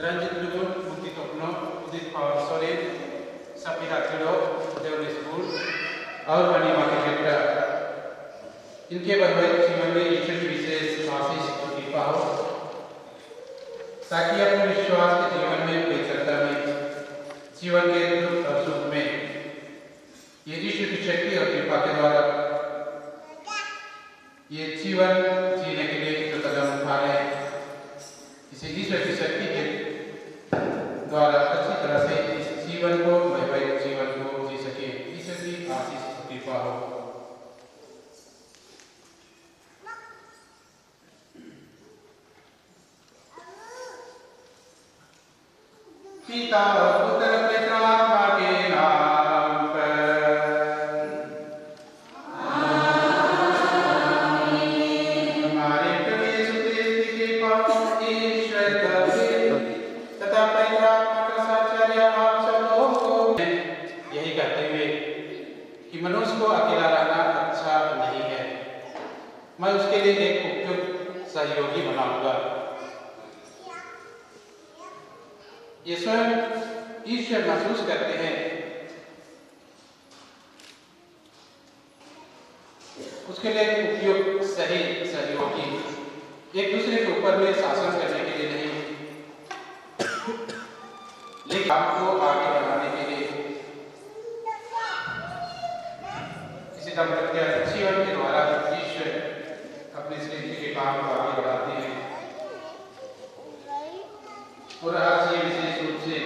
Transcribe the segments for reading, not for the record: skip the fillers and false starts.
Ranjit Lugun, Bukti Topno, Udit Power Soren, Sapira Trido, Dewan School, और मणिमा के बेटा इनके वैवाहिक जीवन में ईश्वर की विशेष आशीष और कृपा हो ताकि अपने विश्वास के जीवन में पवित्रता में जीवन के दुख और सुख में ये ईश्वर की शक्ति और कृपा के द्वारा ये जीवन जीने के लिए जो कदम उठा रहे हैं इसे ईश्वर की शक्ति के द्वारा अच्छी तरह से इस जीवन को वैवाहिक जीवन को जी सके। ईश्वर की आशीष कृपा हो। पिता पुत्र पवित्र आत्मा के नाम पर आमीन। हमारे प्रभु यीशु मसीह की कृपा ईश्वर का तथा पवित्र आत्मा का साहचर्य आप सबों को यही कहते हुए कि मनुष्य को अकेला रहना अच्छा नहीं है, मैं उसके लिए एक उपयुक्त सहयोगी बनाऊंगा। ये स्वयं ईश्वर महसूस करते हैं, उसके लिए उपयुक्त सही सहयोगी एक दूसरे के ऊपर में शासन करने के लिए नहीं, लेकिन आपको आगे बढ़ाने के लिए किसी दंपति जीवन के द्वारा ईश्वर अपने सृष्टि के काम को आगे बढ़ाते हैं और आज ये विशेष रूप से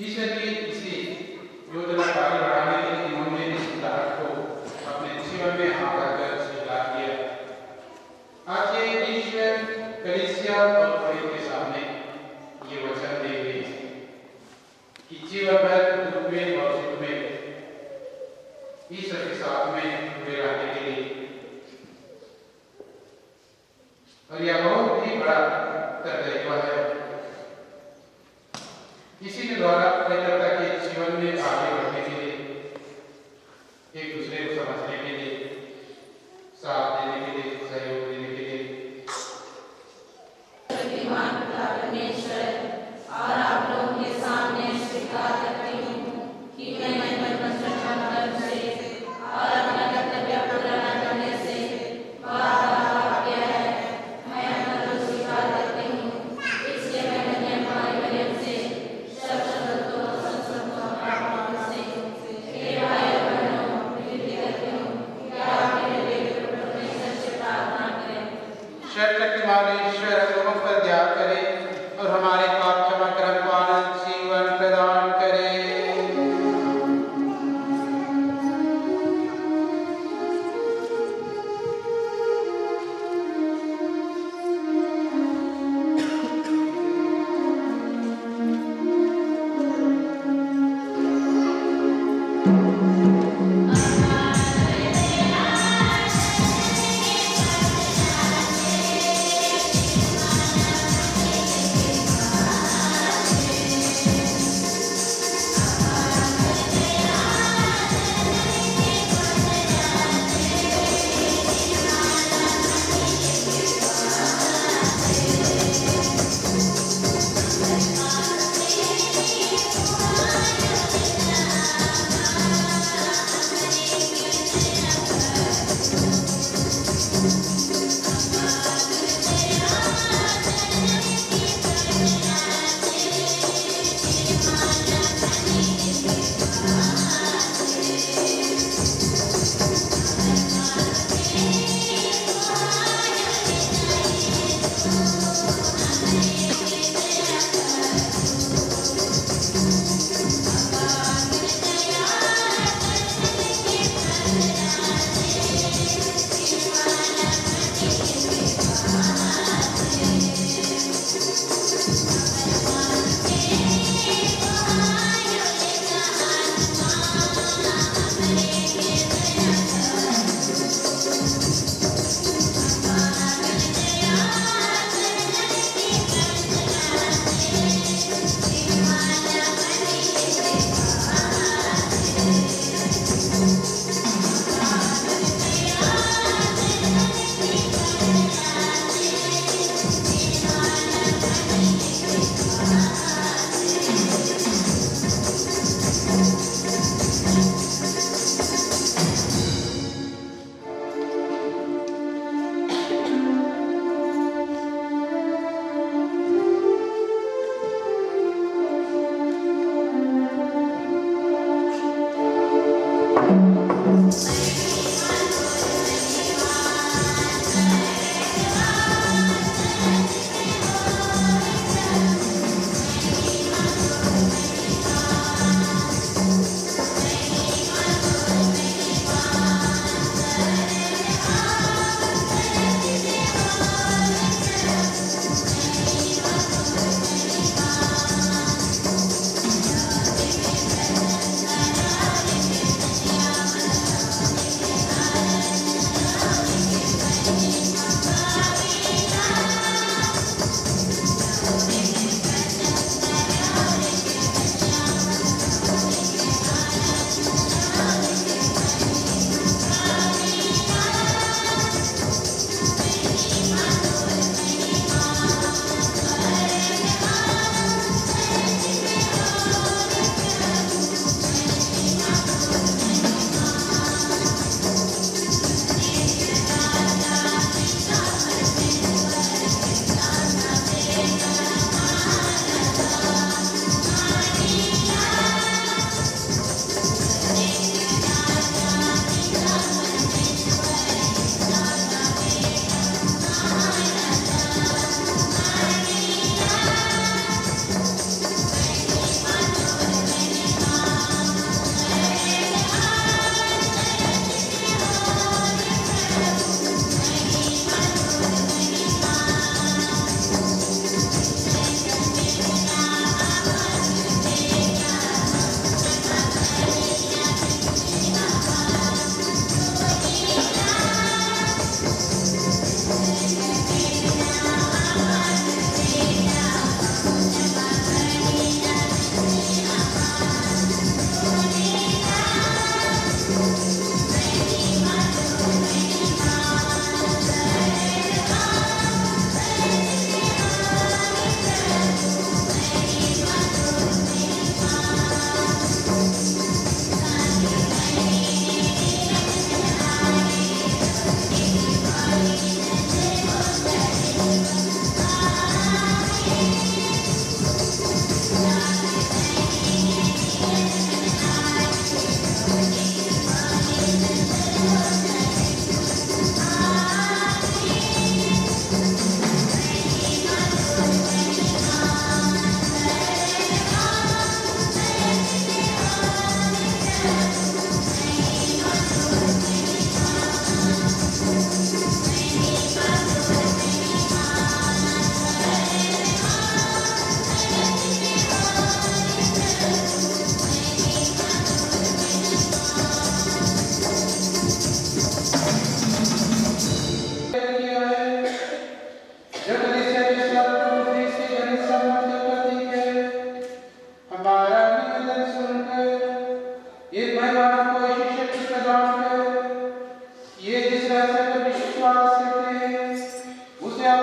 ईश्वर की इसी योजना को आगे बढ़ाने के लिए इन्होंने इस उदाहरण को अपने जीवन में आकर स्वीकार किया। आज ये ईश्वर कलीसिया और पवित्र के सामने ये वचन देंगे कि जीवन भर दुख में और सुख में ईश्वर के साथ में जुड़े रहने के लिए, और यह बहुत ही बड़ा तरीका है। इसी के द्वारा पवित्रता के जीवन में आगे बढ़ने के लिए, एक दूसरे को समझने के लिए, साथ देने के लिए, सहयोग देने के लिए और आप लोगों के सामने स्वीकार करती हूँ कि मैंने बचपन से और अपना कर्तव्य पूरा न करने से बार-बार किया है। मैं अपना दोष स्वीकार करती हूँ, इसलिए मैं कन्या कुमारी मरियम से सब संतों से हे भाई और बहनों विनती करती हूँ कि आप मेरे बेटे परमेश्वर से प्रार्थना करें। सर्वशक्तिमान ईश्वर हम पर दया करे और हमारे पाप क्षमा कर हमको आनंद जीवन प्रदान करे।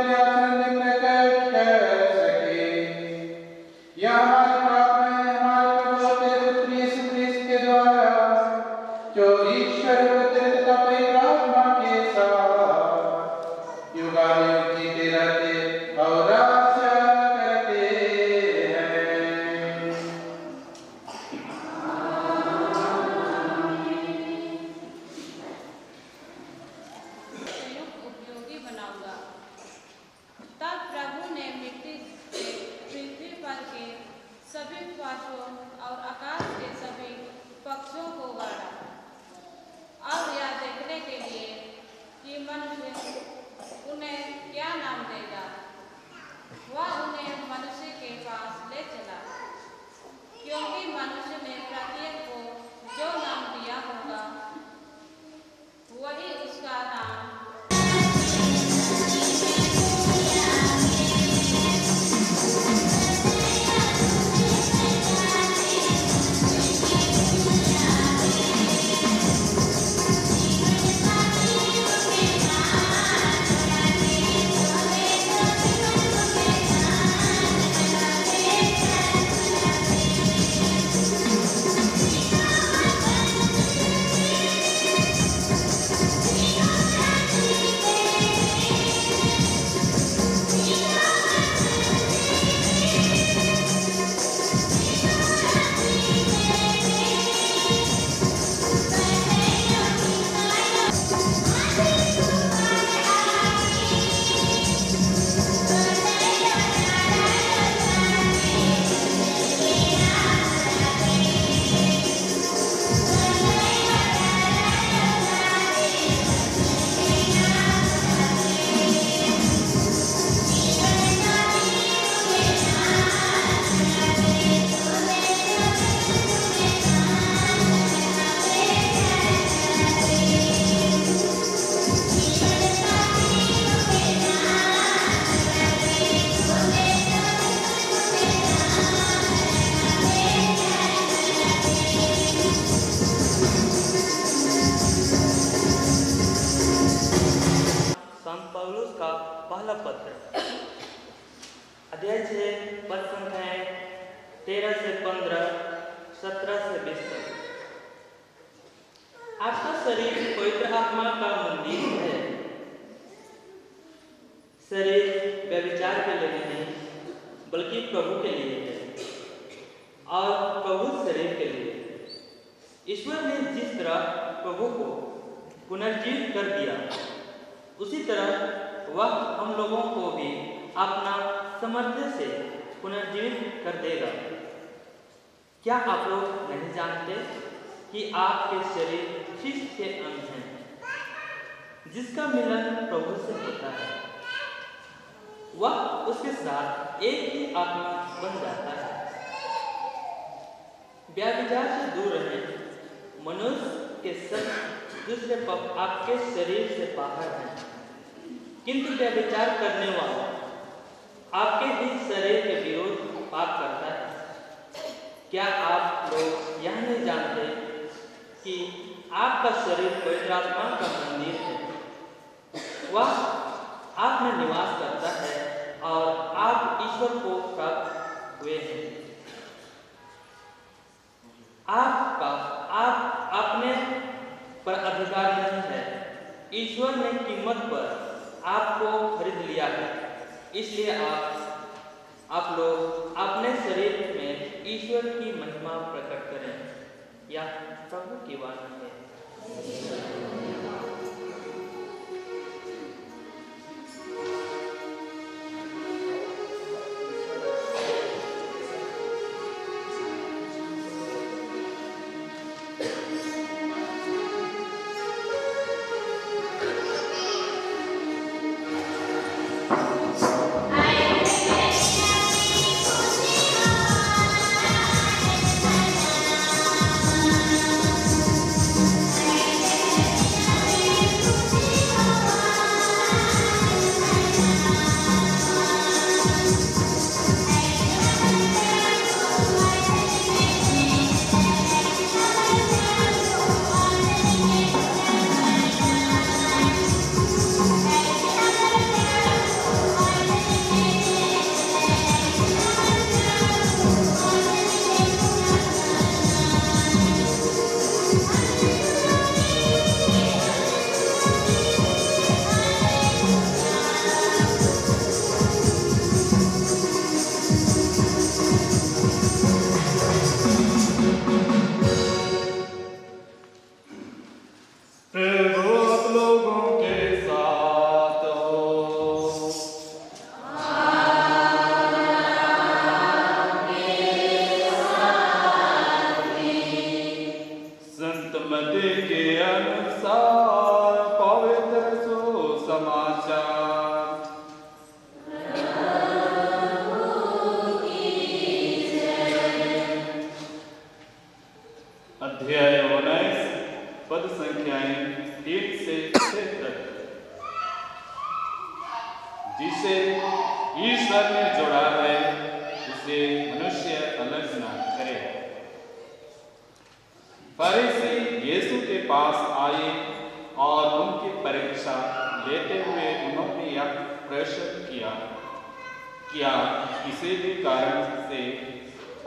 अपने आचरण में प्रकट कर सके। यह हमारी प्रार्थना है हमारे प्रभु तेरे पुत्र यीशु ख्रिस्त के द्वारा, जो ईश्वर पुत्र तथा पवित्र आत्मा के साथ युगानुयुग जीते रहते और राज्य करते हैं। संयुक्त उपयोगी बनाऊंगा। तब प्रभु ने मिट्टी से पृथ्वी पर के सभी पशुओं और आकाश के सभी पक्षियों को गाड़ा। अब यह देखने के लिए कि मनुष्य उन्हें क्या नाम देगा, वह उन्हें मनुष्य के पास ले चला, क्योंकि मनुष्य ने प्रत्येक को जो नाम दिया होगा वही उसका नाम पहला पत्र अध्याय 6 पद संख्याएं 13 से 15, 17 से 20 तक। आपका शरीर पवित्र आत्मा का मंदिर है। शरीर व्यभिचार के लिए नहीं बल्कि प्रभु के लिए है और प्रभु शरीर के लिए। ईश्वर ने जिस तरह प्रभु को पुनर्जीवित कर दिया उसी तरह वह हम लोगों को भी अपना सामर्थ्य से पुनर्जीवित कर देगा। क्या आप लोग नहीं जानते कि आपके शरीर ख्रिस्त के अंग हैं, जिसका मिलन प्रभु से होता है, वह उसके साथ एक ही आत्मा बन जाता है। व्यभिचार से दूर रहें। मनुष्य के सब दूसरे पाप आपके शरीर से बाहर हैं, किंतु व्यभिचार करने वाला आपके ही शरीर के विरोध पाप करता है। क्या आप लोग यह नहीं जानते कि आपका शरीर पवित्र आत्मा का मंदिर है, वह आप में निवास करता है और आप ईश्वर को प्राप्त हुए हैं। आप अपने पर अधिकार नहीं है, ईश्वर ने कीमत पर आपको खरीद लिया है। इसलिए आप लोग अपने शरीर में ईश्वर की महिमा प्रकट करें। यह प्रभु की वाणी है। ईश्वर ने जोड़ा है उसे मनुष्य अलग न करे। फरीसी यीशु के पास आए और उनकी परीक्षा लेते हुए उन्होंने यह प्रश्न किया, क्या किसी भी कारण से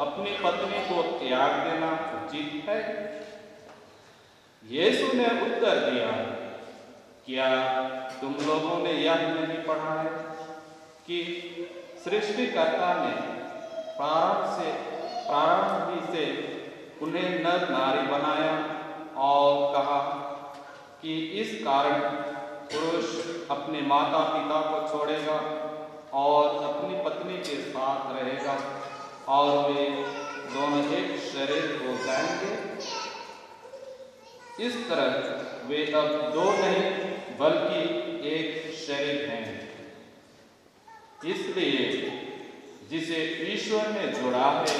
अपनी पत्नी को त्याग देना उचित है? यीशु ने उत्तर दिया, क्या तुम लोगों ने यह नहीं पढ़ा है कि सृष्टिकर्ता ने प्रारंभ ही से उन्हें नर नारी बनाया और कहा कि इस कारण पुरुष अपने माता पिता को छोड़ेगा और अपनी पत्नी के साथ रहेगा और वे दोनों एक शरीर हो जाएंगे। इस तरह वे अब दो नहीं बल्कि एक शरीर हैं। इसलिए जिसे ईश्वर ने जोड़ा है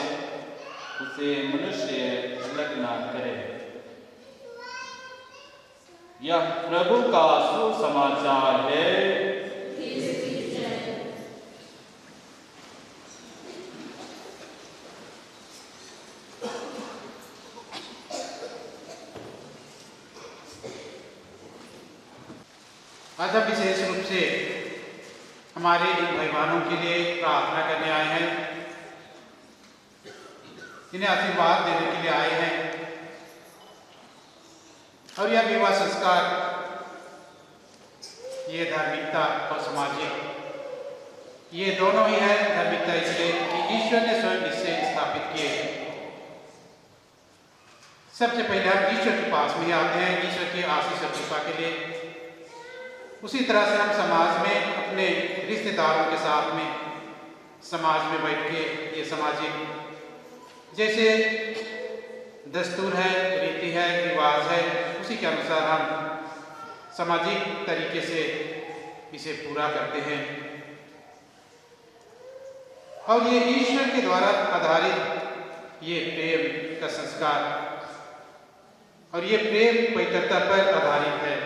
उसे मनुष्य अलग न करे। यह प्रभु का सुसमाचार है। आज हम विशेष रूप से हमारे इन भाई बहनों के लिए प्रार्थना करने आए हैं, इन्हें आशीर्वाद देने के लिए आए हैं। और यह विवाह संस्कार, ये धार्मिकता और सामाजिक, ये दोनों ही है। धार्मिकता इसलिए कि ईश्वर ने स्वयं इससे स्थापित किए। सबसे पहले हम ईश्वर के पास में आते हैं, ईश्वर की आशीष और कृपा के लिए। उसी तरह से हम समाज में अपने रिश्तेदारों के साथ में समाज में बैठ के ये सामाजिक जैसे दस्तूर है, रीति है, रिवाज है, उसी के अनुसार हम सामाजिक तरीके से इसे पूरा करते हैं। और ये ईश्वर के द्वारा आधारित ये प्रेम का संस्कार और ये प्रेम पवित्रता पर आधारित है।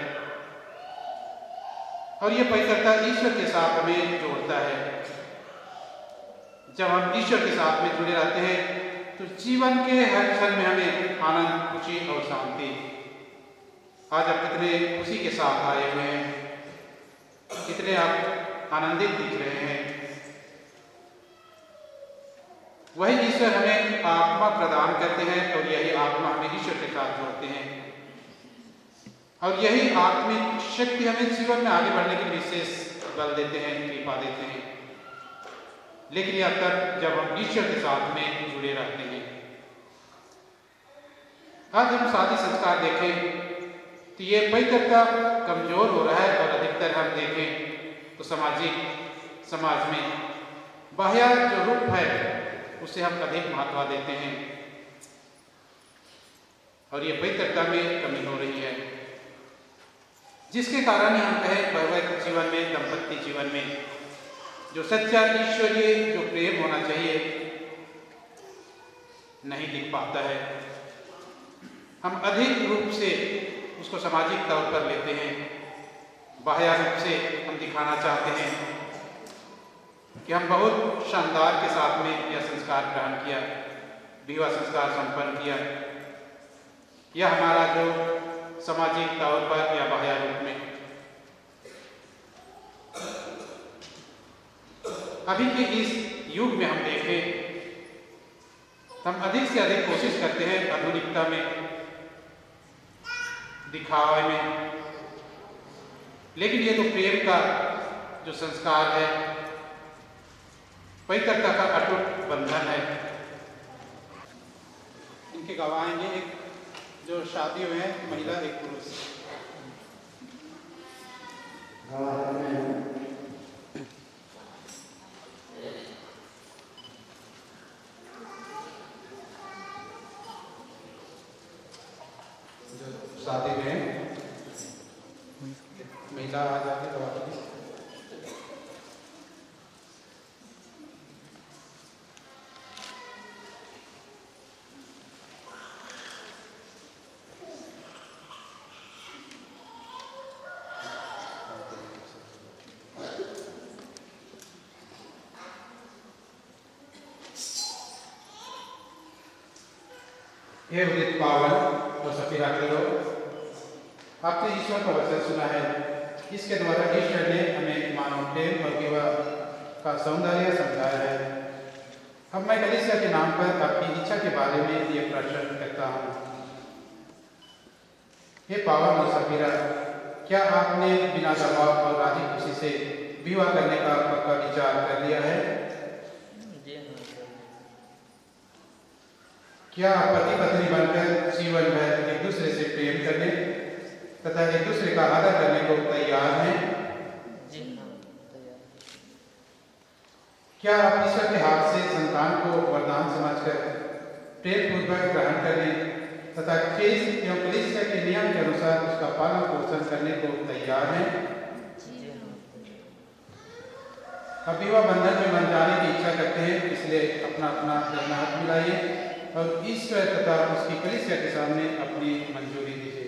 और ये पवित्रता ईश्वर के साथ हमें जोड़ता है। जब हम ईश्वर के साथ में जुड़े रहते हैं तो जीवन के हर क्षण में हमें आनंद, खुशी और शांति। आज आप कितने खुशी के साथ आए हुए हैं, कितने आप आनंदित दिख रहे हैं। वही ईश्वर हमें आत्मा प्रदान करते हैं और यही आत्मा हमें ईश्वर के साथ जोड़ते हैं। और यही आत्मिक शक्ति हमें जीवन में आगे बढ़ने के लिए विशेष बल देते हैं, कृपा देते हैं। लेकिन यह तब जब हम ईश्वर के साथ में जुड़े रहते हैं। आज हम शादी संस्कार देखें तो ये पवित्रता कमजोर हो रहा है। और अधिकतर हम देखें तो समाज में बाह्य जो रूप है उसे हम अधिक महत्व देते हैं और ये पवित्रता में कमी हो रही है, जिसके कारण ही हम कहें वैवाहिक जीवन में, दाम्पत्य जीवन में जो सच्चा ईश्वरीय जो प्रेम होना चाहिए नहीं दिख पाता है। हम अधिक रूप से उसको सामाजिक तौर पर लेते हैं, बाह्य रूप से हम दिखाना चाहते हैं कि हम बहुत शानदार के साथ में यह संस्कार ग्रहण किया, विवाह संस्कार संपन्न किया। यह हमारा जो सामाजिक तौर पर या बाह्य रूप में अभी के इस युग में हम देखें, हम अधिक से अधिक कोशिश करते हैं आधुनिकता में, दिखावे में। लेकिन ये तो प्रेम का जो संस्कार है, पवित्रता का अटूट बंधन है। इनके गवाह हैं एक जो शादी हुए हैं, महिला एक पुरुष। जो शादी में महिला आ जाती है। हे उदित पावन और सफीरा के लोग, आपने ईश्वर का वचन सुना है। इसके द्वारा ईश्वर ने हमें मानव प्रेम और विवाह का सौंदर्य समझाया है। अब मैं कलीसिया के नाम पर आपकी इच्छा के बारे में ये प्रश्न करता हूँ। हे पावन और सफीरा, क्या आपने बिना दबाव और राजी खुशी से विवाह करने का पक्का विचार कर लिया है? क्या पति पत्नी बनकर जीवन भर एक दूसरे से प्रेम करने तथा एक दूसरे का आदर करने को तैयार हैं? क्या आप ईश्वर के हाथ से संतान को वरदान समझकर प्रेम पूर्वक ग्रहण करने तथा ख्रीष्ट एवं कलीसिया के नियम के अनुसार उसका पालन पोषण करने को तैयार हैं? अब विवाह बंधन में बन जाने की इच्छा करते हैं, इसलिए अपना अपना दाहिना हाथ मिलाइए और ईश्वर तथा उसकी कलीसिया के सामने अपनी मंजूरी दीजिए।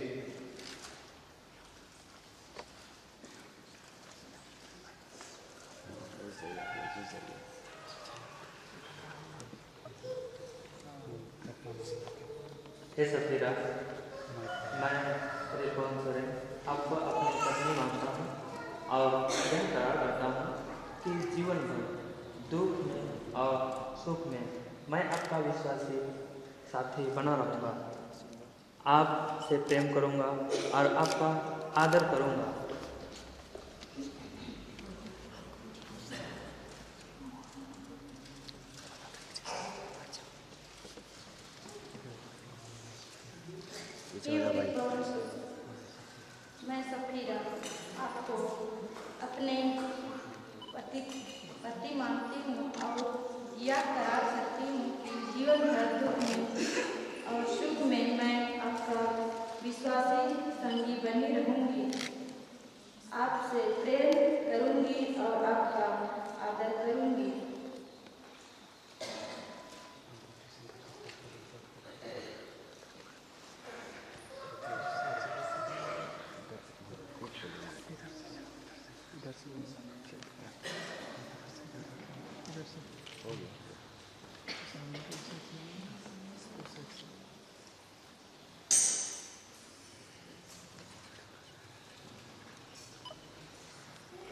हे सफीरा, मैं श्री पवन सोरेन आपको अपनी पत्नी मानता हूँ और यह करार करता हूँ कि जीवन भर दुख में और सुख में मैं आपका विश्वासी साथी बना रहूँगा। आपसे प्रेम करूँगा और आपका आदर करूँगा। मैं सफीरा आपको अपने पति मानती हूँ और यह करार करती हूँ कि जीवन भर दुख में और सुख में मैं आपका विश्वासी संगी बनी रहूँगी। आपसे प्रेम करूँगी और आपका आदर करूँगी।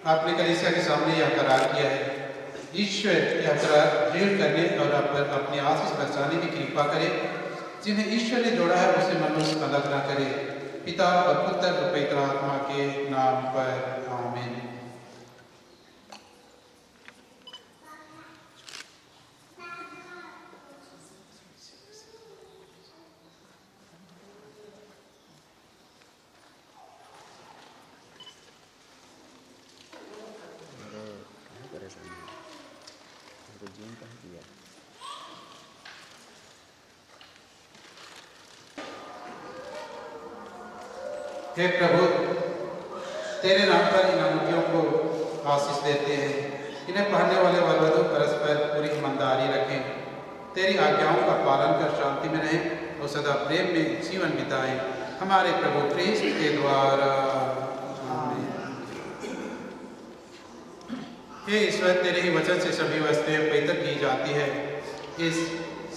आपने कलीसिया के सामने यह करार किया है। ईश्वर यह करार दृढ़ करने और आप पर अपनी आशीष बरसाने की कृपा करे। जिन्हें ईश्वर ने जोड़ा है उसे मनुष्य अलग न करे। पिता और पुत्र और पवित्र आत्मा के नाम पर आमीन। हे प्रभु, तेरे नाम पर इन अंगूठियों को आशीष देते हैं। इन्हें पहनने वाले वर वधू परस्पर पूरी ईमानदारी रखें, तेरी आज्ञाओं का पालन कर शांति में रहें और सदा प्रेम में जीवन बिताएं। हमारे प्रभु ख्रीष्ट के द्वारा आमीन। हे ईश्वर, तेरे ही वचन से सभी वस्तुएं पवित्र की जाती है। इस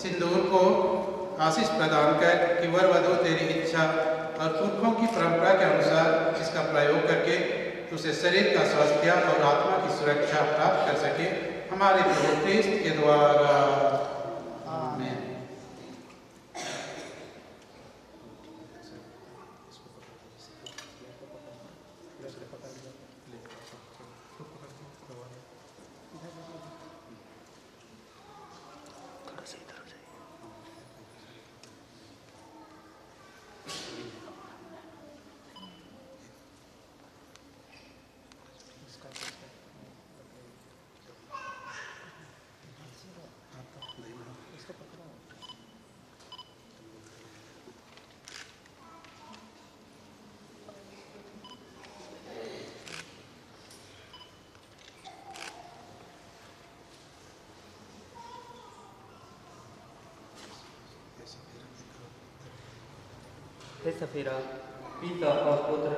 सिंदूर को आशीष प्रदान कर कि वर वधू तेरी इच्छा और पुरखों की परंपरा के अनुसार इसका प्रयोग करके उसे शरीर का स्वास्थ्य और आत्मा की सुरक्षा प्राप्त कर सके। हमारे प्रभु ख्रीष्ट के द्वारा आमीन। हे सफीरा, पिता और पुत्र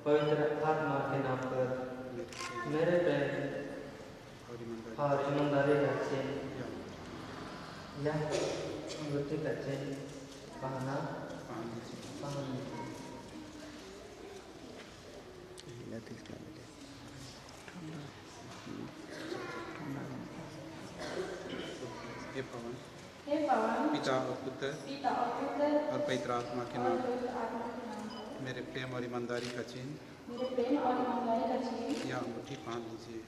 पवित्र आत्मा के नाम पर मेरे प्रेम और ईमानदारी का चिन्ह यह अंगूठी का चिन्ह हे पवन, हे पवन, पिता और पुत्र और पवित्र आत्मा के नाम, मेरे प्रेम और ईमानदारी का चिन्ह यह अंगूठी पहन लीजिए।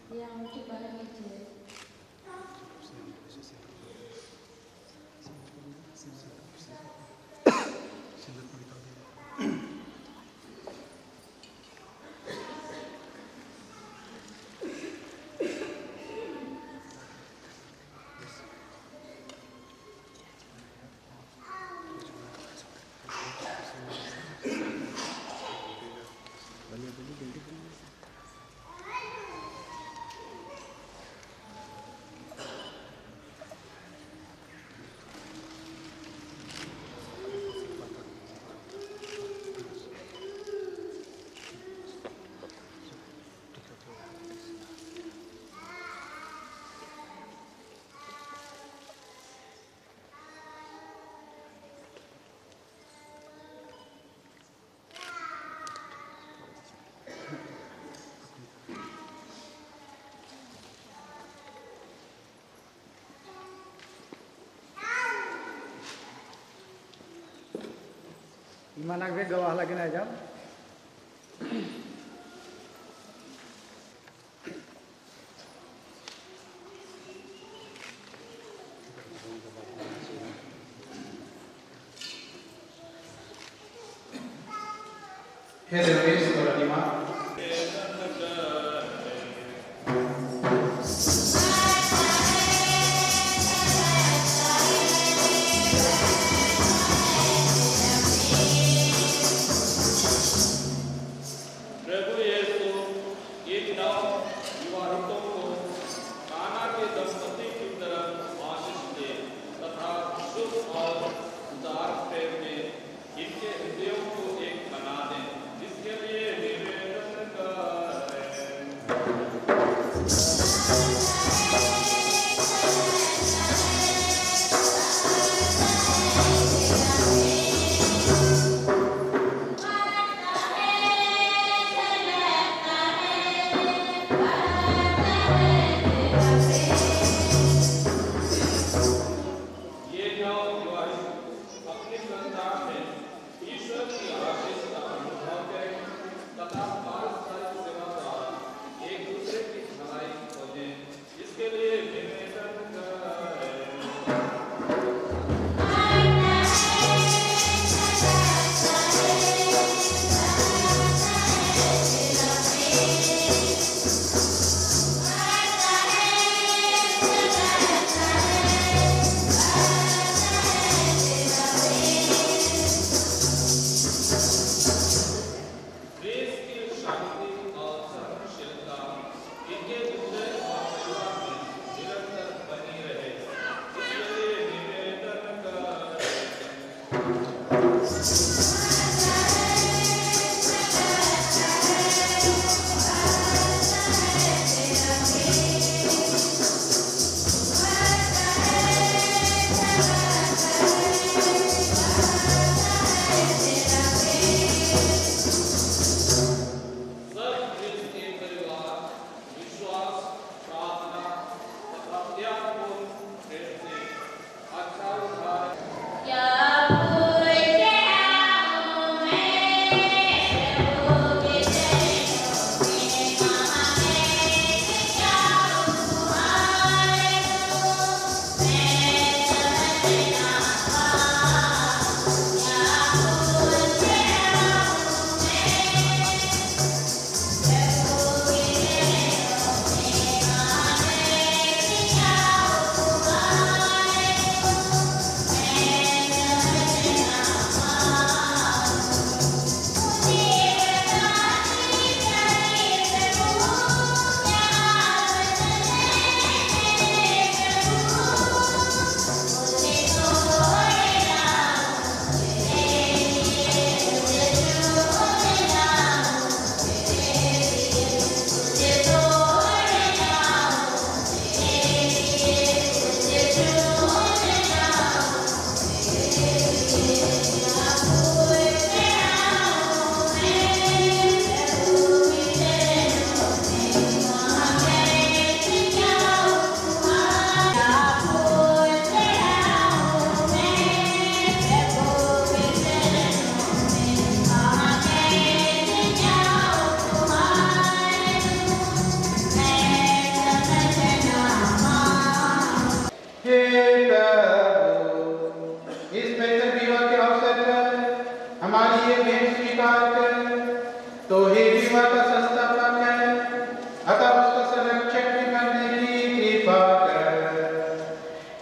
Mana gue gawah lagi aja. हे देवेश और अनिमा, प्रभु यीशु इन नव विवाहितों को काना के दंपति की तरह आशीष दे तथा शुभ और उदार प्रेम में इनके हृदयों को एक बना दे, जिसके लिए निवेदन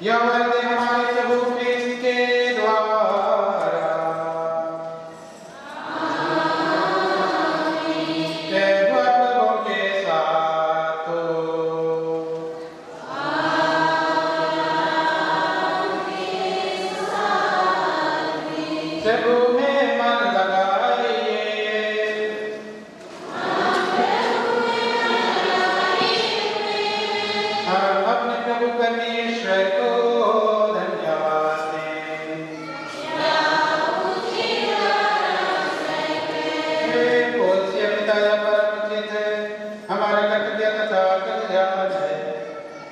यह वरदे हमारे प्रभु क्रिस्त के द्वारा। जय प्रभु के साथ हो। प्रभु में मन लगाइए। हम अपने प्रभु परमेश्वर को धन्यवाद दें। हे पोस्य पिता या परम उचित है, हमारा कर्तव्य तथा कल्याण है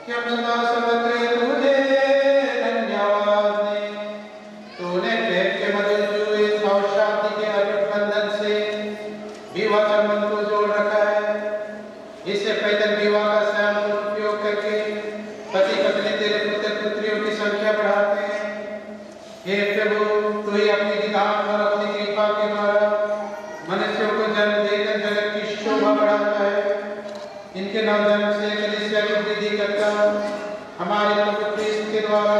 कि हम सदा सर्वत्र तुझे धन्यवाद दें। तूने प्रेम के मधुर जुए और शांति के अटूट बंधन से विवाह संबंध को जोड़ रखा है। इससे पैतृक विवाह का श्याम उपयोग करके पति पत्नी तेरे पुत्र पुत्रियों की संख्या बढ़ाते हैं। हे प्रभु, तू ही अपनी विधान और अपनी कृपा के द्वारा मनुष्यों को जन्म देकर जगत की शोभा बढ़ाता है। इनके नवजन्म से कलीसिया की वृद्धि करता हमारे प्रभु क्रिस्त के द्वारा,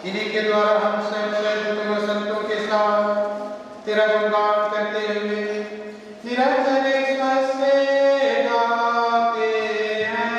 इन्हीं के द्वारा हम स्वयं संतों के साथ तेरा गुणगान करते हुए निरंतर एक स्वर से गाते हैं।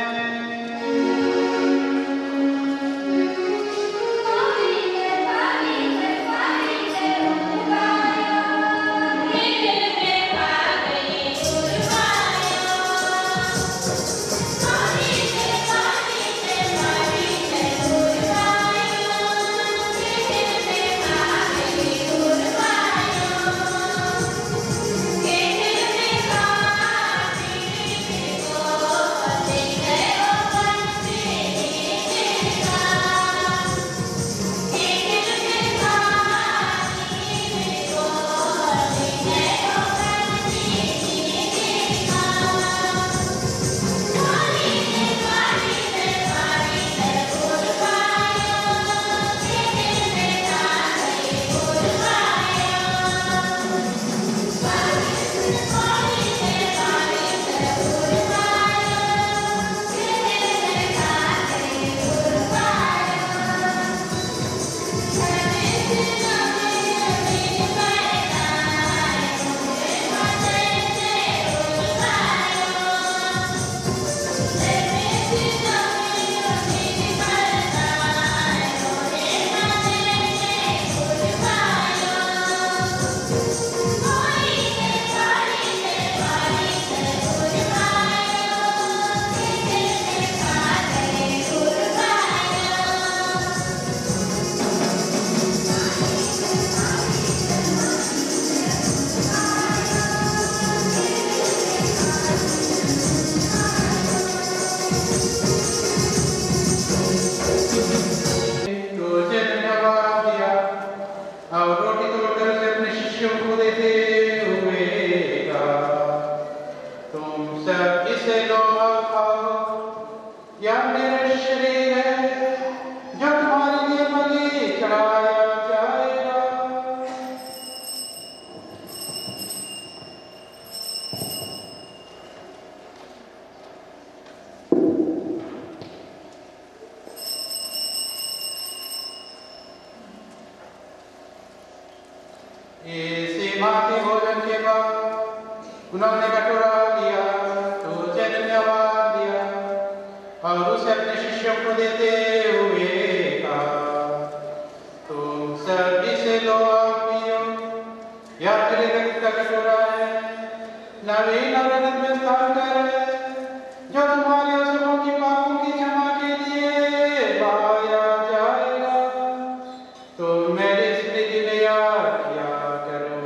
इसी भांति भोजन के बाद उन्होंने कटोरा लिया तो धन्यवाद दिया और उसे अपने शिष्यों को देते हुए कहा, तुम सब इसे लो और पियो, यह मेरे रक्त का कटोरा है, नवीन और अनंत स्थान है, जो तुम्हारे और सबों की पापों की क्षमा के लिए बहाया जाएगा। तो मेरी स्मृति में याद किया करो।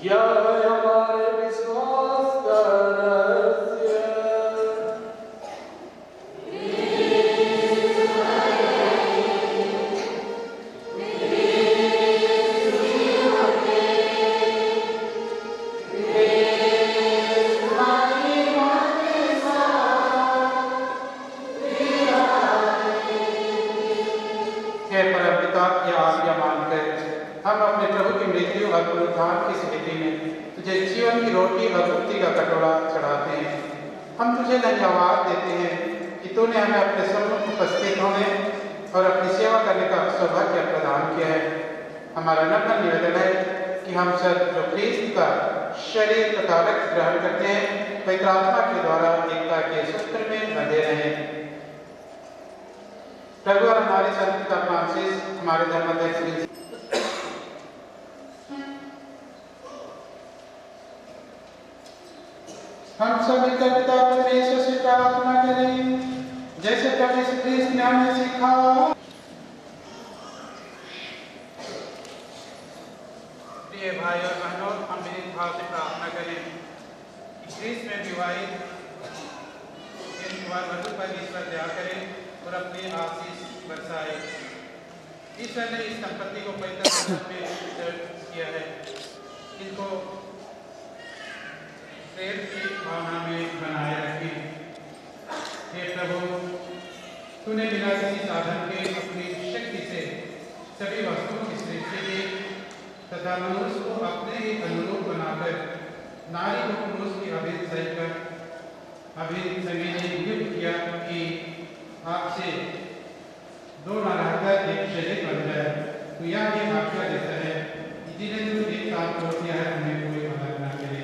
यह हमारे विश्वास का रहस्य। हे परम का यह आज्ञा मानकर हम अपने प्रभु की मृत्यु और पुनरुत्थान की स्मृति में तुझे जीवन की रोटी और मुक्ति का कटोरा चढ़ाते हैं। हम तुझे धन्यवाद देते हैं कि तूने हमें अपने सम्मुख उपस्थित होने और अपनी सेवा करने का सौभाग्य प्रदान किया है। हमारा नम्र निवेदन है कि हम सब जो ख्रीस्त का शरीर तथा रक्त ग्रहण करते हैं, पवित्र आत्मा के द्वारा एकता के सूत्र में बंधे रहें। प्रभु और हमारे संत का फ्रांसिस, हमारे धर्माध्यक्ष हम सभी पिता परमेश्वर से प्रार्थना करें, जैसे प्रभु यीशु ख्रीस्त ने हमें सिखाया। प्रिय भाई और बहनों, हम विनीत भाव से प्रार्थना करें कि ख्रीस्त में विवाहित वधु पर ईश्वर दया करें और अपनी आशीष बरसाए। ईश्वर ने इस संपत्ति को पवित्र में किया है, इनको प्रेम की भावना में बनाए रखें। हे प्रभु, तूने बिना किसी साधन के अपनी शक्ति से सभी वस्तुओं की सृष्टि की तथा मनुष्य को अपने ही अनुरूप बनाकर नारी को पुरुष की अभिन्न नियुक्त किया कि आपसे दो न रहकर एक शरीर बन जाए। तो यह भी आज्ञा देता है कि जिन्हें तू एक साथ छोड़ दिया है उन्हें कोई अलग न करे।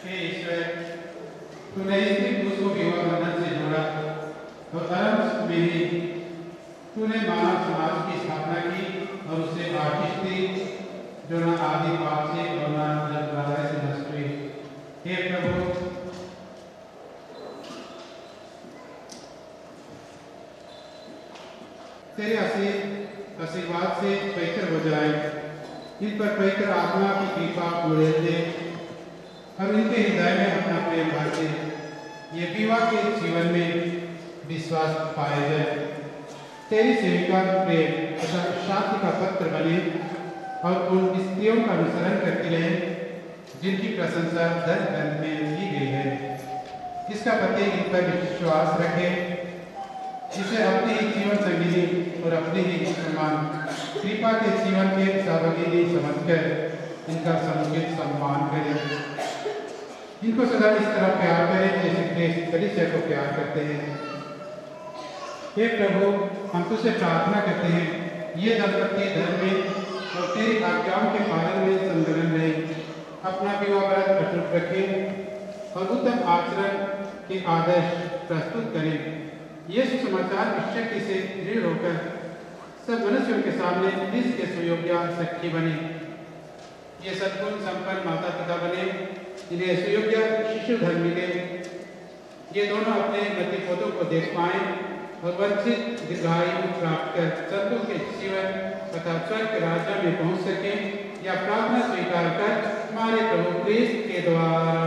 हे ईश्वर, तूने स्त्री पुरुष को विवाह बंधन से जोड़ा और आरंभ में ही तूने मानव समाज की स्थापना की और उसे आशीष दी जो न आदि पाप से और न जलप्रलय से नष्ट हुई। हे प्रभु, तेरे आशीर्वाद से पवित्र हो जाए, इन पर पवित्र आत्मा की कृपा पूरे दे और इनके हृदय में अपना प्रेम भर दे। ये विवाह के जीवन में विश्वास पाए जाए। तेरी सेविका प्रेम तथा शांति का पत्र बने और उन स्त्रियों का अनुसरण करती रहे जिनकी प्रशंसा धर्म ग्रंथ में की गई है। इसका पति इन पर विश्वास रखे, जिसे अपनी ही जीवन संगिनी और अपनी ही समान कृपा के जीवन के सहभागी समझकर इनका समुचित सम्मान करे। इनको सदा इस तरह प्यार करें जैसे ख्रीस्त कलीसिया को प्यार करते हैं। हे प्रभु, हम तुझसे प्रार्थना करते हैं, ये दंपत्ति धर्म में और तेरी आज्ञाओं के पालन में संलग्न रहे, अपना विवाह व्रत अटूट रखें और उत्तम आचरण के आदर्श प्रस्तुत करें। ये सुसमाचार की शक्ति से दृढ़ होकर सब मनुष्यों के सामने इसके सुयोग्य साक्षी बने। ये सद्गुण संपन्न माता पिता बने, जिन्हें सुयोग्य शिशु धर्म मिले। ये दोनों अपने गति पोतों को देख पाएं और वंचित दीर्घायु प्राप्त कर संतों के जीवन तथा स्वर्ग राज्य में पहुंच सके। या प्रार्थना स्वीकार कर हमारे प्रभु ख्रीस्त के द्वारा।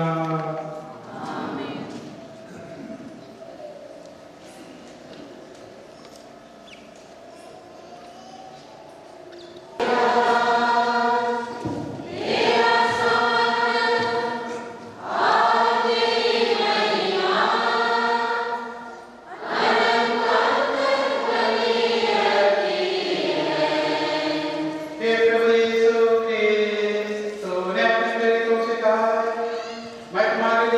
मैं तुम्हारे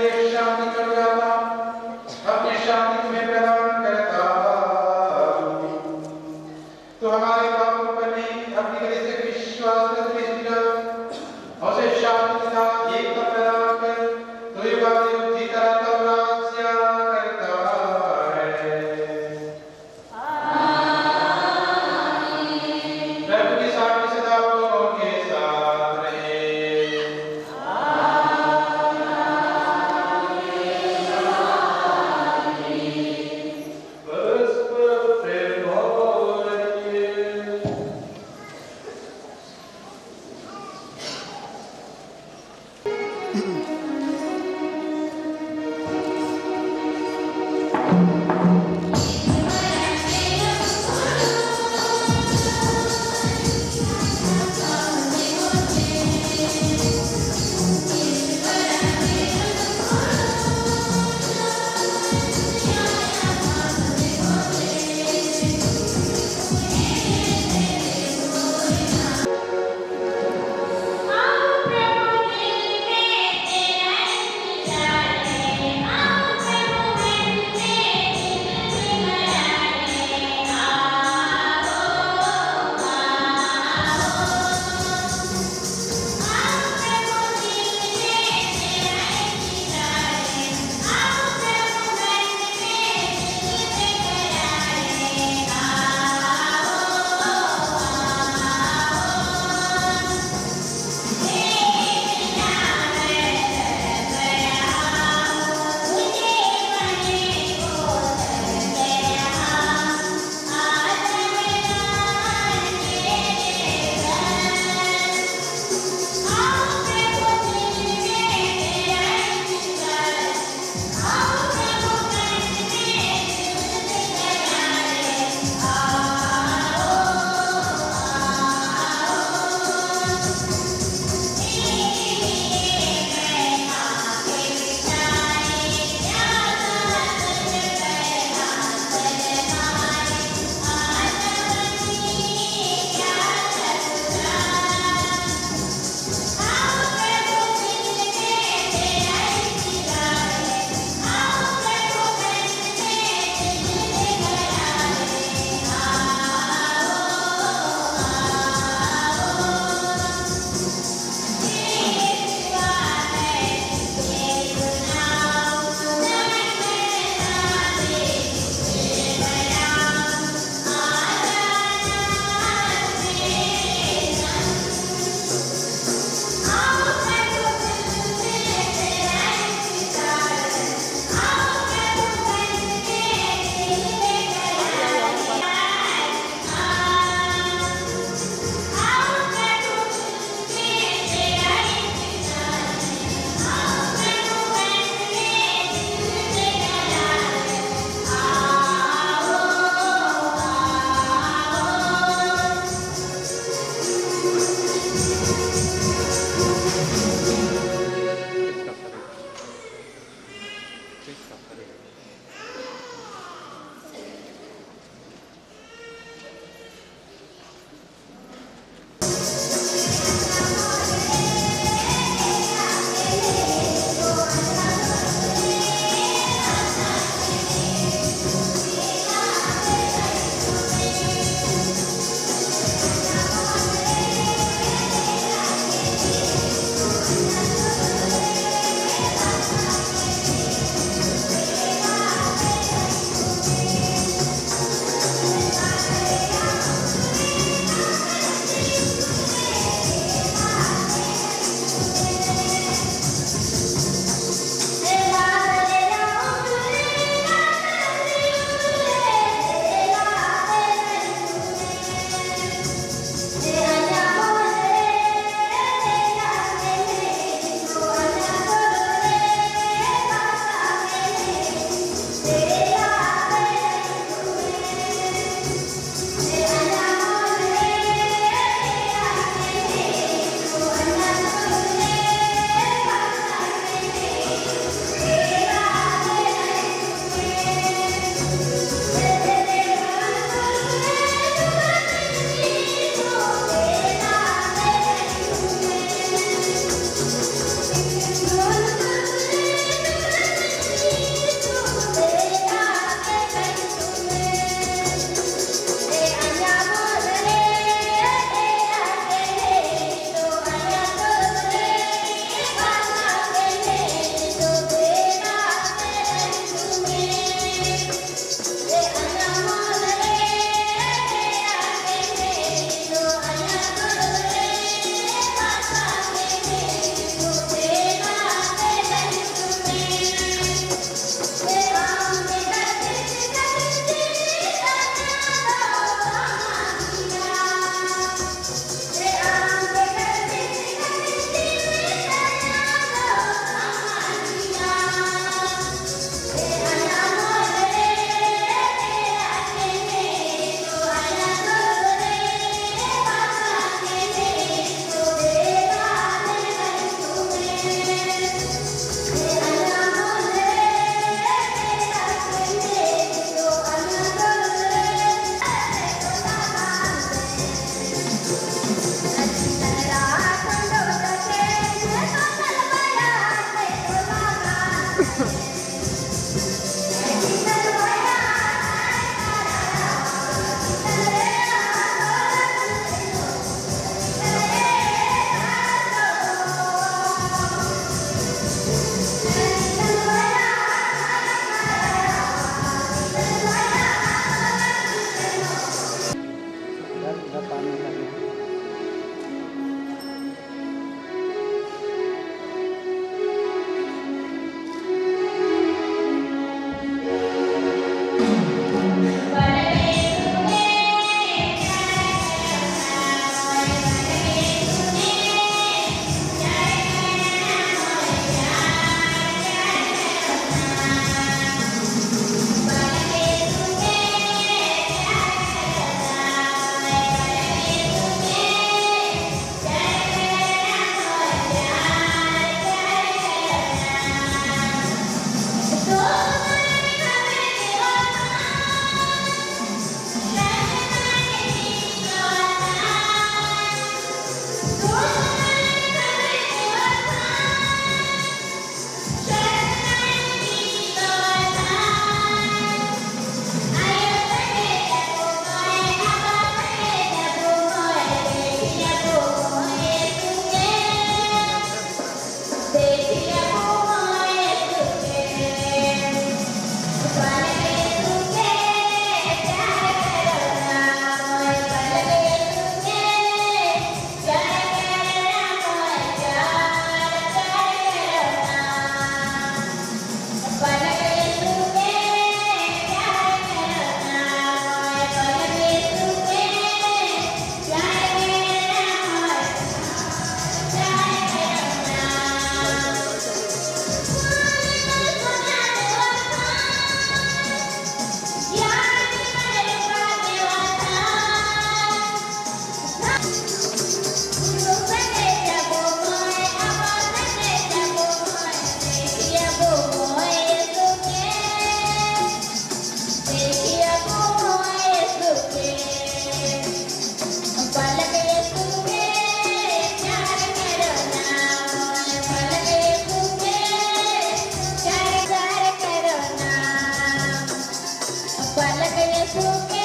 यीशु के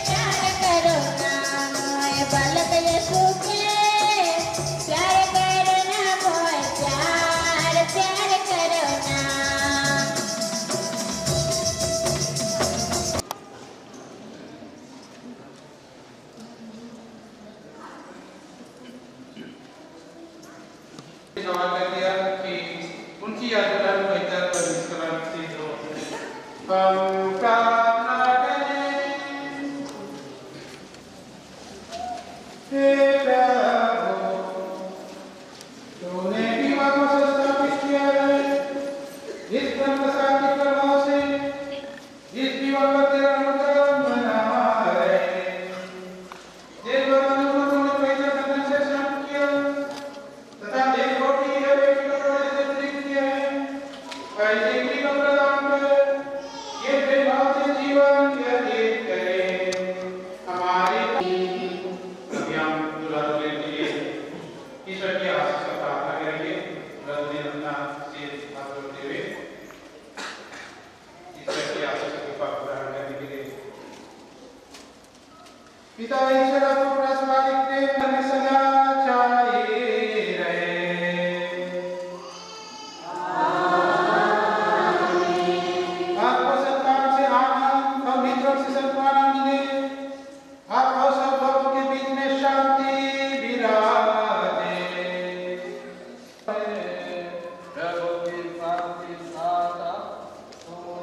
प्यार करो ना मोए बालक यीशु के प्यार करो ना मोए प्यार करो ना। सवाल कर दिया कि उनकी यात्रा में बेहतर परिष्करण सिद्ध हो। हम प्रार्थना करें। हे प्रभु, तूने विवाह को स्थापित किया है इस ब्रह्म शांति प्रभाव से इस विवाह का तेरा अनुग्रह मना रहे। जिस भगवान को तूने पैदा करने से शांत किया तथा एक रोटी है एक कटोरे से तृप्त किया है ऐसे ही को प्रदान कर ये भेदभाव से जीवन व्यतीत करे। हमारे अभी हम दुल्हन के लिए ईश्वर की आशीष का प्रार्थना करेंगे। रजनी अपना सिर हाथ जोड़ते हुए ईश्वर की आशीष का कृपा ग्रहण करने के लिए पिता ईश्वर आपको प्रसादित प्रेम में सदा चाहे रहे। आपको संतान से आनंद और मित्रों से सद्भावना मिले। आपको सब लोगों के बीच में शांति विराजे। प्रभु की शांति सदा हो।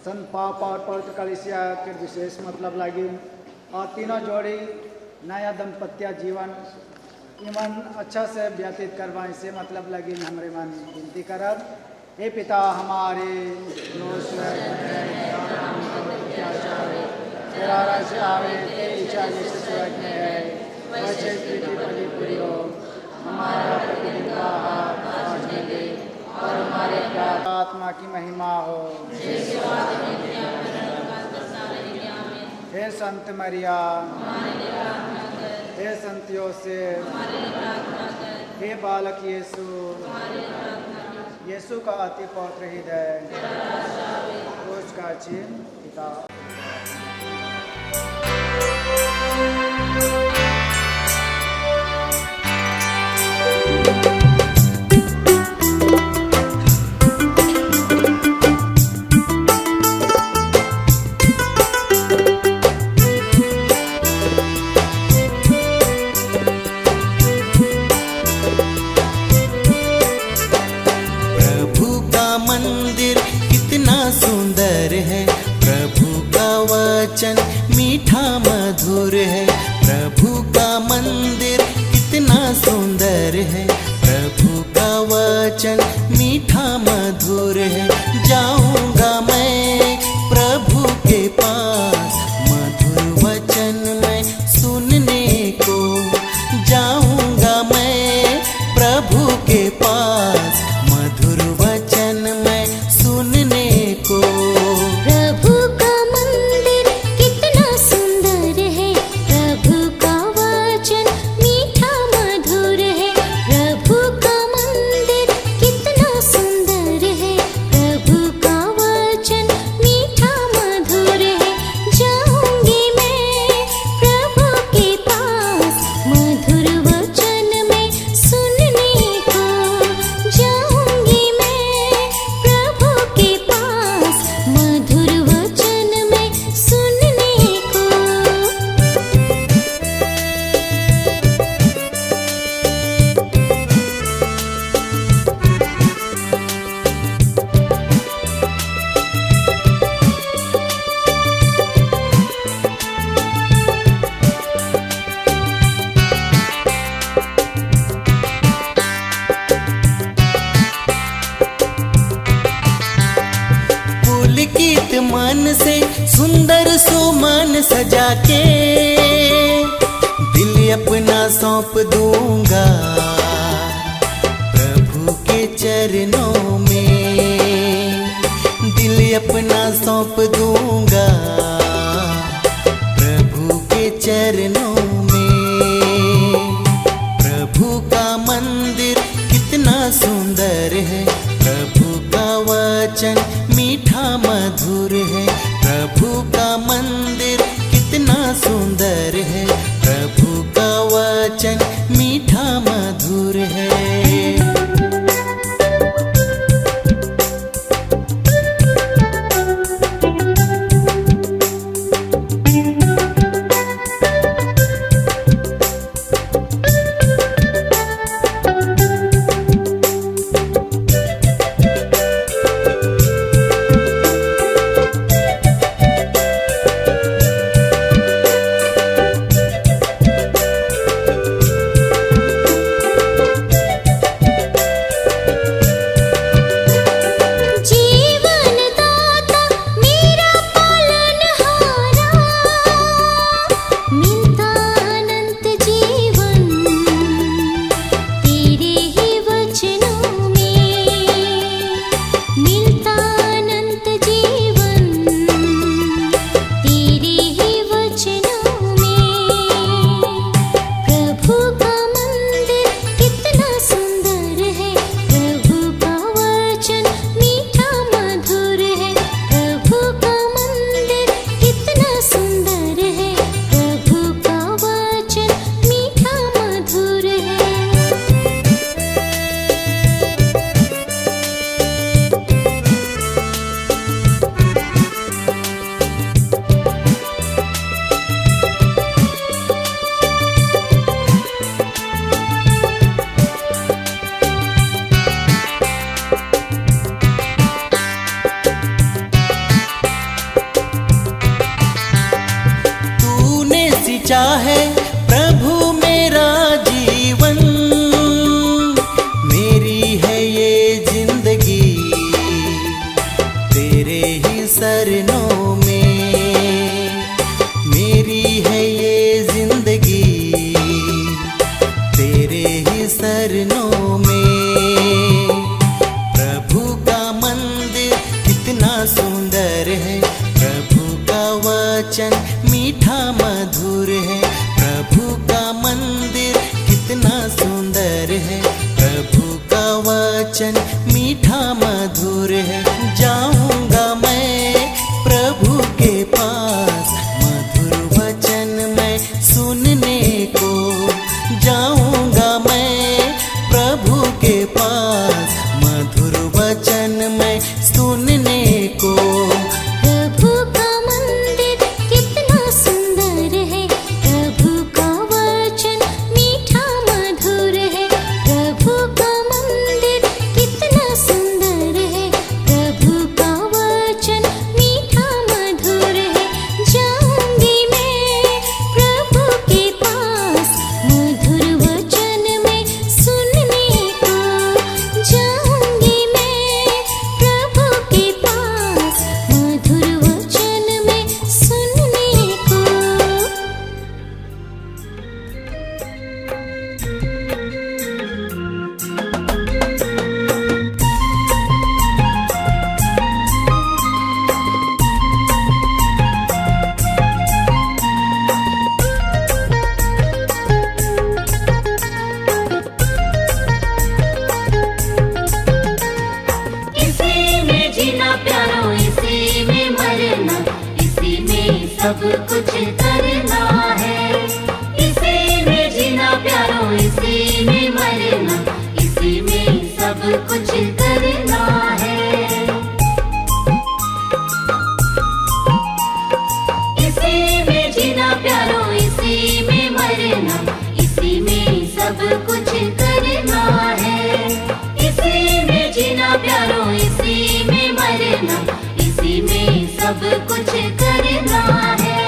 संत पाप और पवित्र कलीसिया के विशेष मतलब लगी और तीनों जोड़ी नया दंपत्य जीवन ईमान अच्छा से व्यतीत करवाए से मतलब लगी हमारे मन विनती करब। हे पिता हमारे तेरा राज्य आवे तेरी इच्छा जैसे स्वर्ग में है वैसे पृथ्वी पर भी पूरी हो। हमारा प्रतिदिन का आहार आज हमें दे और हमारे अपराध आत्मा की महिमा हो। हे संत मरिया, हे संत योसेफ, हे बालक यीशु, यीशु का अति पवित्र हृदय रोज का चिन्ह पिता। मीठा मधुर है प्रभु का मंदिर कितना सुंदर है। प्रभु का वचन मीठा मधुर है। जाऊंगा मैं प्रभु के पास मधुर वचन में सुनने को। जाऊंगा मैं प्रभु के पास मधुर वचन में सुनने को। प्रभु का मंदिर कितना सुंदर है। प्रभु का वचन मीठा मधुर है। प्रभु का मंदिर कितना सुंदर है। प्रभु का वचन मीठा मधुर है। जाऊंगी मैं प्रभु के पास मधुर वचन में सुनने को। जाऊंगी मैं प्रभु के पास मधुर वचन में सुनने को। पुलकित मन से सुंदर सुमन सजा के दिल अपना सौंप दूंगा। प्रभु के के चरणों में दिल अपना सौंप दूंगा, प्रभु के चरणों में। प्रभु का मंदिर कितना सुंदर है, प्रभु का वचन मीठा मधुर है। प्रभु का मंदिर कितना सुंदर है, प्रभु का वचन मीठा मधुर है। चाहे प्रभु मेरा जीवन, मेरी है ये जिंदगी तेरे ही शरणों में। मेरी है ये जिंदगी तेरे ही शरणों में। प्रभु का मंदिर कितना सुंदर है, प्रभु का वचन मीठा मधुर है। प्रभु का मंदिर कितना सुंदर है, प्रभु का वचन मीठा मधुर है। जाऊंगा मैं प्रभु के पास, मधुर वचन मैं सुनने को। जाऊंगा मैं प्रभु के पास, मधुर वचन मैं सुनने को। सब कुछ करना है, इसी में जीना प्यारो, इसी में मरना, इसी में सब कुछ करना है। इसी में जीना प्यारो, इसी में मरना, इसी में सब कुछ करना है। इसी में जीना प्यारो, इसी में मरना, इसी में सब कुछ करना है।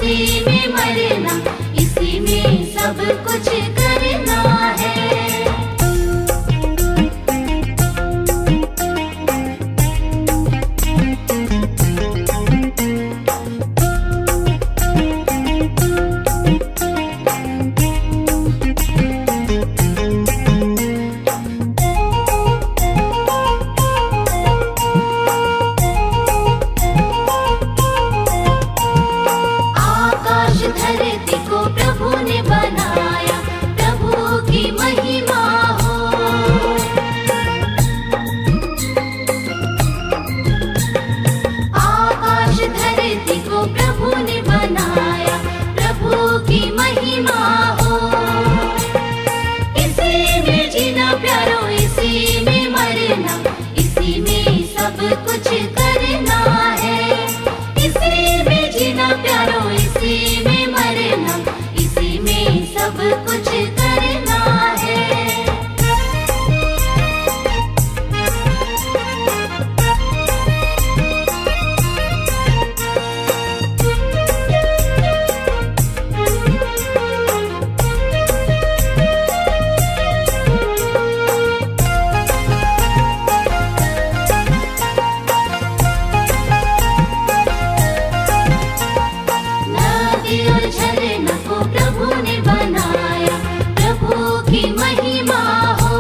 इसी में मरना, इसी में सब कुछ करना है। आकाश धरती को प्रभु ने बनाया, प्रभु की महिमा हो। आकाश धरती को प्रभु ने बनाया, प्रभु की महिमा हो। इसी में जीना प्यारो, इसी में मरना, इसी में सब कुछ करना है। इसी में जीना प्यारो, इसी में मरना, इसी में सब कुछ करना है। नदी और झरना को प्रभु ने बनाया, प्रभु की महिमा हो।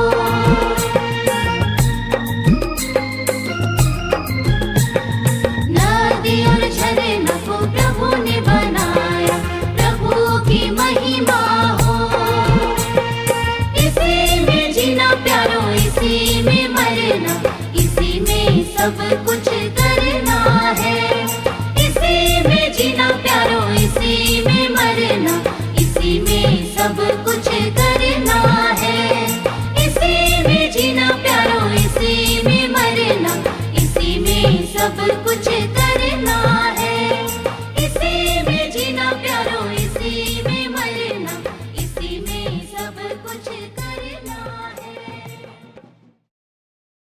नदी और झरना को प्रभु ने बनाया, प्रभु की महिमा हो। इसी में जीना प्यारो, इसी में मरना, इसी में सब कुछ